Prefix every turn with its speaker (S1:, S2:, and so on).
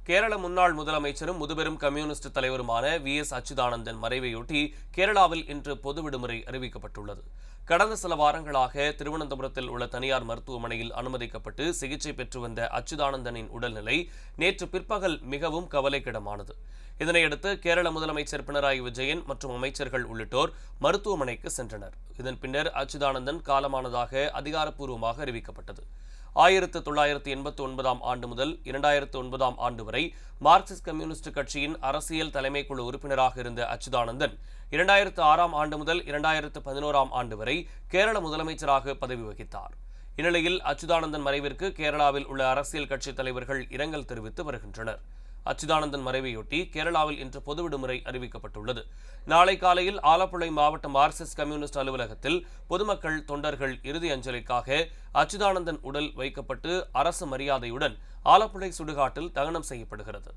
S1: கேரள முன்னாள் முதலமைச்சரும் முதுபெரும் கம்யூனிஸ்ட் தலைவருமான வி.எஸ். அச்சுதானந்தன் மறைவையொட்டி கேரளாவில் இன்று பொது விடுமுறை அறிவிக்கப்பட்டுள்ளது. கடந்த சில வாரங்களாக திருவனந்தபுரத்தில் உள்ள தனியார் மருத்துவமனையில் அனுமதிக்கப்பட்டு சிகிச்சை பெற்று வந்த அச்சுதானந்தனின் உடல்நிலை நேற்று பிற்பகல் மிகவும் கவலைக்கிடமானது. இதனையடுத்து கேரள முதலமைச்சர் பினராயி விஜயன் மற்றும் அமைச்சர்கள் உள்ளிட்டோர் மருத்துவமனைக்கு சென்றனர். இதன் பின்னர் அச்சுதானந்தன் காலமானதாக அதிகாரப்பூர்வமாக அறிவிக்கப்பட்டது. 1989 ஆண்டு முதல் 2009 ஆண்டு வரை மார்க்சிஸ்ட் கம்யூனிஸ்ட் கட்சியின் அரசியல் தலைமைக்குழு உறுப்பினராக இருந்த அச்சுதானந்தன் 2006 ஆண்டு முதல் 2011 ஆண்டு வரை கேரள முதலமைச்சராக பதவி வகித்தார். இந்நிலையில் அச்சுதானந்தன் மறைவிற்கு கேரளாவில் உள்ள அரசியல் கட்சி தலைவர்கள் இரங்கல் தெரிவித்து வருகின்றனர். அச்சுதானந்தன் மறைவையொட்டி கேரளாவில் இன்று பொது விடுமுறை அறிவிக்கப்பட்டுள்ளது. நாளை காலையில் ஆலப்புழை மாவட்ட மார்க்சிஸ்ட் கம்யூனிஸ்ட் அலுவலகத்தில் பொதுமக்கள், தொண்டர்கள் இறுதி அஞ்சலிக்காக அச்சுதானந்தன் உடல் வைக்கப்பட்டு அரசு மரியாதையுடன் ஆலப்புழை சுடுகாட்டில் தகனம் செய்யப்படுகிறது.